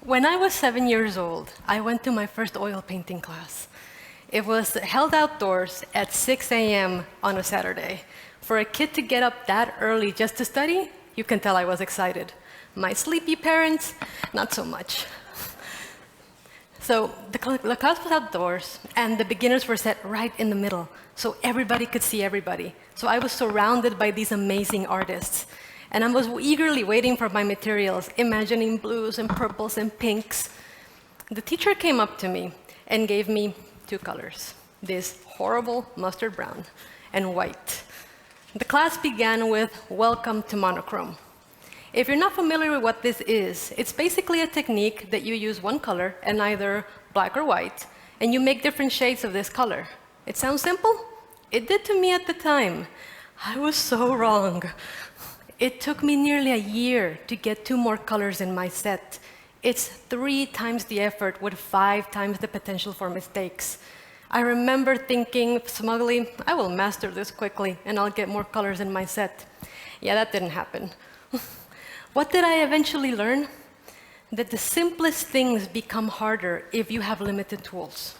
When I was 7 years old, I went to my first oil painting class. It was held outdoors at 6 a.m. on a Saturday. For a kid to get up that early just to study, you can tell I was excited. My sleepy parents, not so much. So the class was outdoors, and the beginners were set right in the middle, so everybody could see everybody. So I was surrounded by these amazing artists. And I was eagerly waiting for my materials, imagining blues and purples and pinks. The teacher came up to me and gave me two colors, this horrible mustard brown and white. The class began with, "Welcome to Monochrome." If you're not familiar with what this is, it's basically a technique that you use one color and either black or white, and you make different shades of this color. It sounds simple? It did to me at the time. I was so wrong. It took me nearly a year to get 2 more colors in my set. It's 3 times the effort with 5 times the potential for mistakes. I remember thinking smugly, I will master this quickly and I'll get more colors in my set. Yeah, that didn't happen. What did I eventually learn? That the simplest things become harder if you have limited tools.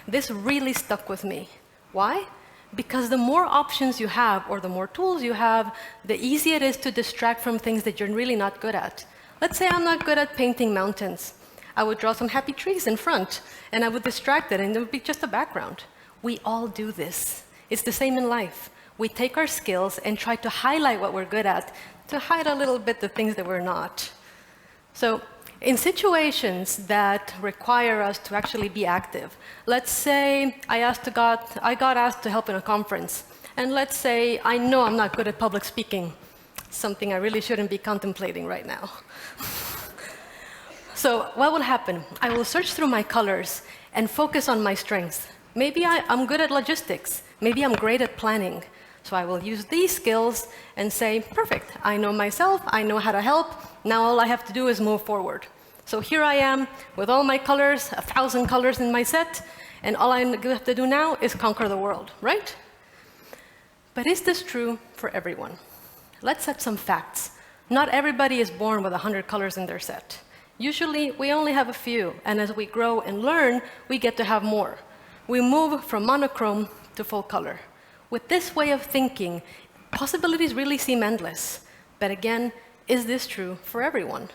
This really stuck with me. Why? Because the more options you have, or the more tools you have, the easier it is to distract from things that you're really not good at. Let's say I'm not good at painting mountains. I would draw some happy trees in front, and I would distract it, and it would be just a background. We all do this. It's the same in life. We take our skills and try to highlight what we're good at, to hide a little bit the things that we're not. So, in situations that require us to actually be active, let's say I got asked to help in a conference, and let's say I know I'm not good at public speaking, something I really shouldn't be contemplating right now. So what will happen? I will search through my colors and focus on my strengths. Maybe I'm good at logistics. Maybe I'm great at planning. So I will use these skills and say, perfect, I know myself, I know how to help, now all I have to do is move forward. So here I am with all my colors, 1,000 colors in my set, and all I have to do now is conquer the world, right? But is this true for everyone? Let's set some facts. Not everybody is born with 100 colors in their set. Usually, we only have a few, and as we grow and learn, we get to have more. We move from monochrome to full color. With this way of thinking, possibilities really seem endless. But again, is this true for everyone?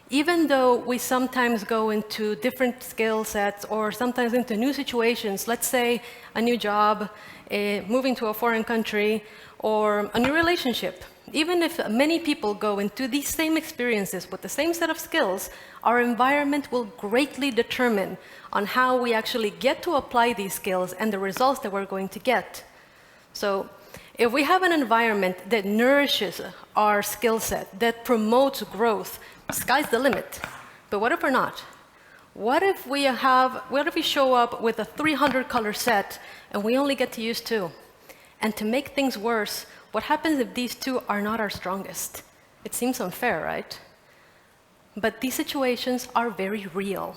Even though we sometimes go into different skill sets or sometimes into new situations, let's say a new job, moving to a foreign country, or a new relationship, even if many people go into these same experiences with the same set of skills, our environment will greatly determine on how we actually get to apply these skills and the results that we're going to get. So if we have an environment that nourishes our skill set, that promotes growth, sky's the limit. But what if we're not? What if we show up with a 300 color set and we only get to use 2? And to make things worse, what happens if these 2 are not our strongest? It seems unfair, right? But these situations are very real,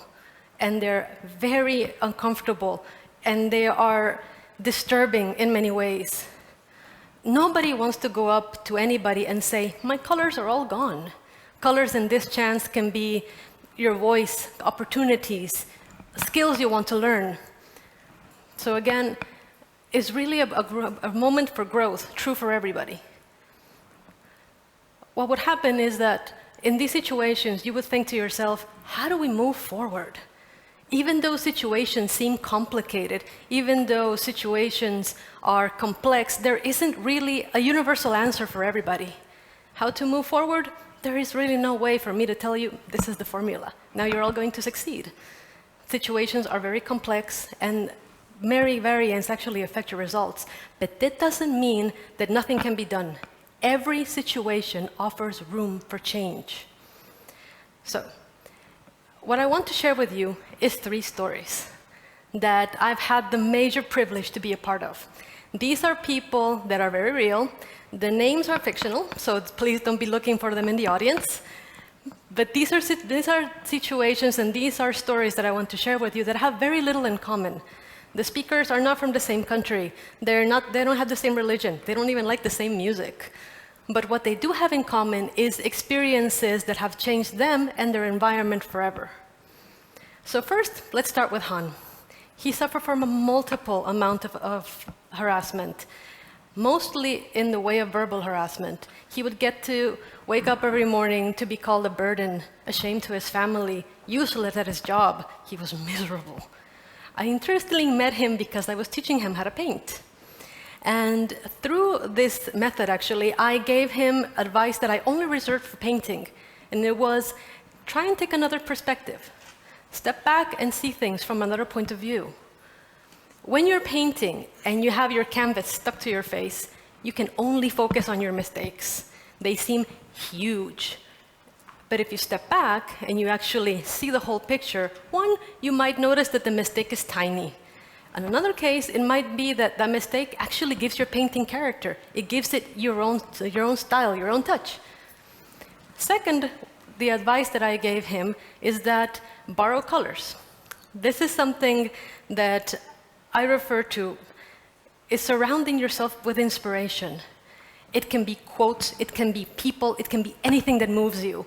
and they're very uncomfortable, and they are disturbing in many ways. Nobody wants to go up to anybody and say, my colors are all gone. Colors in this chance can be your voice, opportunities, skills you want to learn. So again, it's really a moment for growth, true for everybody. What would happen is that in these situations, you would think to yourself, how do we move forward? Even though situations seem complicated, even though situations are complex, there isn't really a universal answer for everybody. How to move forward? There is really no way for me to tell you, this is the formula. Now you're all going to succeed. Situations are very complex, and many variants actually affect your results. But that doesn't mean that nothing can be done. Every situation offers room for change. So, what I want to share with you is 3 stories that I've had the major privilege to be a part of. These are people that are very real. The names are fictional, so please don't be looking for them in the audience. But these are situations and these are stories that I want to share with you that have very little in common. The speakers are not from the same country. They don't have the same religion. They don't even like the same music. but what they do have in common is experiences that have changed them and their environment forever. So first, let's start with Han. He suffered from a multiple amount of harassment, mostly in the way of verbal harassment. He would get to wake up every morning to be called a burden, a shame to his family, useless at his job. He was miserable. I interestingly met him because I was teaching him how to paint. And through this method, actually, I gave him advice that I only reserved for painting. And it was, try and take another perspective. Step back and see things from another point of view. When you're painting and you have your canvas stuck to your face, you can only focus on your mistakes. They seem huge. But if you step back and you actually see the whole picture, one, you might notice that the mistake is tiny. In another case, it might be that that mistake actually gives your painting character. It gives it your own style, your own touch. Second, the advice that I gave him is that borrow colors. This is something that I refer to is surrounding yourself with inspiration. It can be quotes, it can be people, it can be anything that moves you.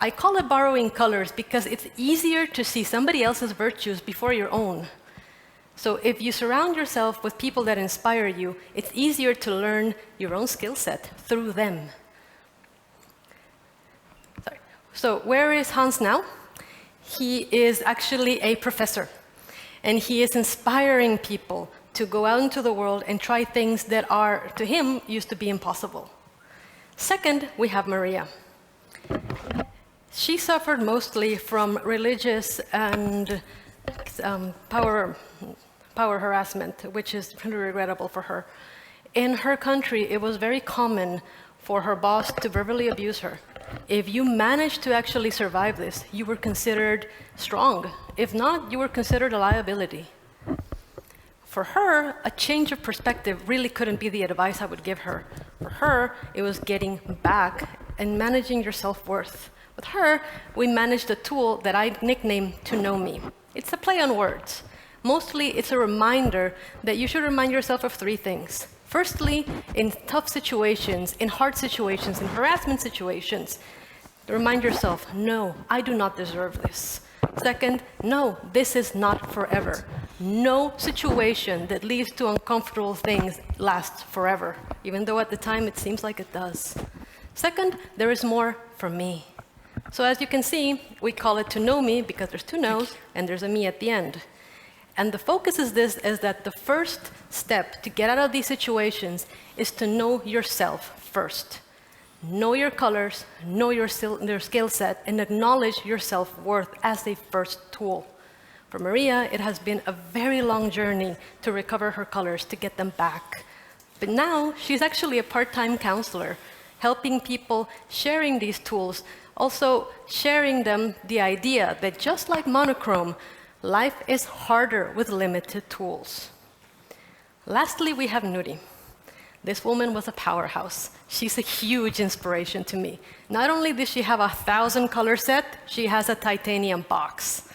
I call it borrowing colors because it's easier to see somebody else's virtues before your own. So if you surround yourself with people that inspire you, it's easier to learn your own skill set through them. So where is Hans now? He is actually a professor, and he is inspiring people to go out into the world and try things that are, to him, used to be impossible. Second, we have Maria. She suffered mostly from religious and power harassment, which is really regrettable for her. In her country, it was very common for her boss to verbally abuse her. If you managed to actually survive this, you were considered strong. If not, you were considered a liability. For her, a change of perspective really couldn't be the advice I would give her. For her, it was getting back and managing your self-worth. With her, we managed a tool that I nicknamed To Know Me. It's a play on words. Mostly, it's a reminder that you should remind yourself of three things. Firstly, in tough situations, in hard situations, in harassment situations, remind yourself, no, I do not deserve this. Second, no, this is not forever. No situation that leads to uncomfortable things lasts forever, even though at the time it seems like it does. Second, there is more for me. So as you can see, we call it To Know Me because there's two no's and there's a me at the end. And the focus is that the first step to get out of these situations is to know yourself first. Know your colors, know your skill set, and acknowledge your self-worth as a first tool. For Maria, it has been a very long journey to recover her colors, to get them back. But now, she's actually a part-time counselor, helping people, sharing these tools, also sharing them the idea that just like Monochrome, life is harder with limited tools. Lastly, we have Nuri. This woman was a powerhouse. She's a huge inspiration to me. Not only does she have a 1,000-color set, she has a titanium box.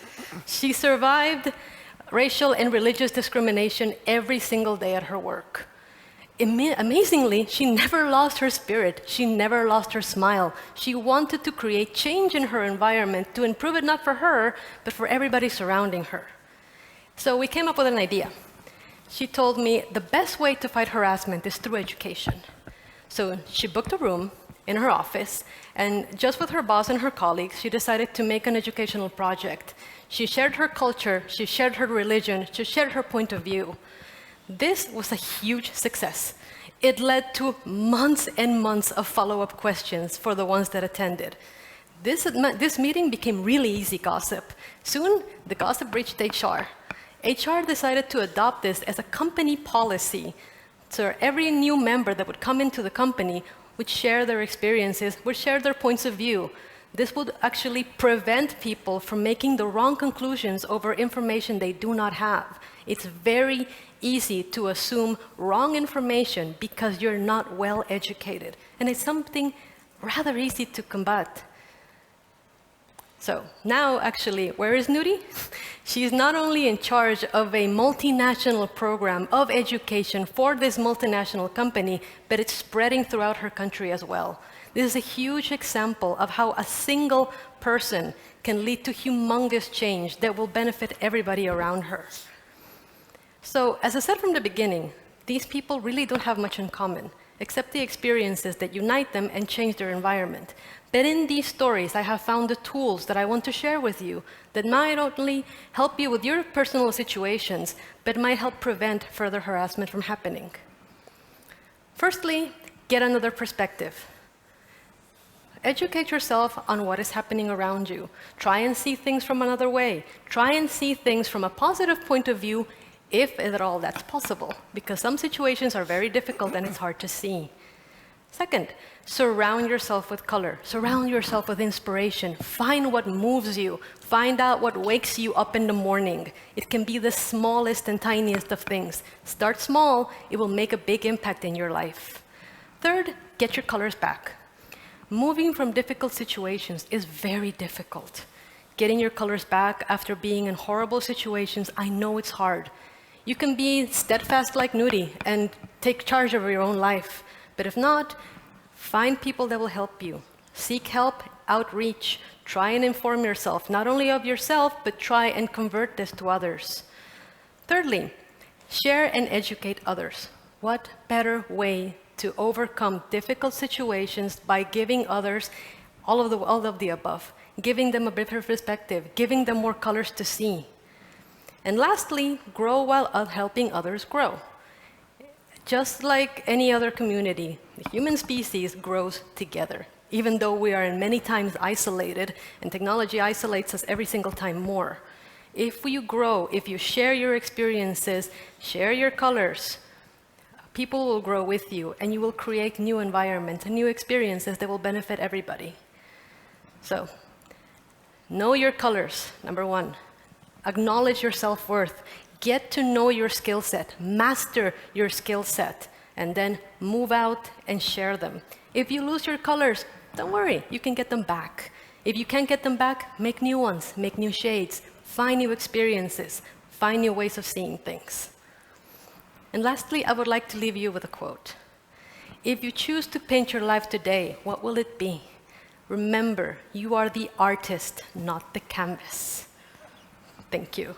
She survived racial and religious discrimination every single day at her work. Amazingly, she never lost her spirit. She never lost her smile. She wanted to create change in her environment to improve it not for her, but for everybody surrounding her. So we came up with an idea. She told me the best way to fight harassment is through education. So she booked a room in her office, and just with her boss and her colleagues, she decided to make an educational project. She shared her culture, she shared her religion, she shared her point of view. This was a huge success. It led to months and months of follow-up questions for the ones that attended. This meeting became really easy gossip. Soon, the gossip reached HR. HR decided to adopt this as a company policy. So every new member that would come into the company would share their experiences, would share their points of view. This would actually prevent people from making the wrong conclusions over information they do not have. It's very easy to assume wrong information because you're not well educated. And it's something rather easy to combat. So now, actually, where is Nuri? She's not only in charge of a multinational program of education for this multinational company, but it's spreading throughout her country as well. This is a huge example of how a single person can lead to humongous change that will benefit everybody around her. So, as I said from the beginning, these people really don't have much in common, except the experiences that unite them and change their environment. But in these stories, I have found the tools that I want to share with you that might not only help you with your personal situations, but might help prevent further harassment from happening. Firstly, get another perspective. Educate yourself on what is happening around you. Try and see things from another way. Try and see things from a positive point of view, if at all that's possible, because some situations are very difficult and it's hard to see. Second, surround yourself with color. Surround yourself with inspiration. Find what moves you. Find out what wakes you up in the morning. It can be the smallest and tiniest of things. Start small. It will make a big impact in your life. Third, get your colors back. Moving from difficult situations is very difficult. Getting your colors back after being in horrible situations, I know it's hard. You can be steadfast like Nuri and take charge of your own life. But if not, find people that will help you. Seek help, outreach. Try and inform yourself, not only of yourself, but try and convert this to others. Thirdly, share and educate others. What better way to overcome difficult situations by giving others all of the above, giving them a better perspective, giving them more colors to see. And lastly, grow while helping others grow. Just like any other community, the human species grows together, even though we are many times isolated, and technology isolates us every single time more. If you grow, if you share your experiences, share your colors, people will grow with you, and you will create new environments and new experiences that will benefit everybody. So, know your colors, number one. Acknowledge your self-worth. Get to know your skill set. Master your skill set. And then move out and share them. If you lose your colors, don't worry, you can get them back. If you can't get them back, make new ones, make new shades, find new experiences, find new ways of seeing things. And lastly, I would like to leave you with a quote. If you choose to paint your life today, what will it be? Remember, you are the artist, not the canvas. Thank you.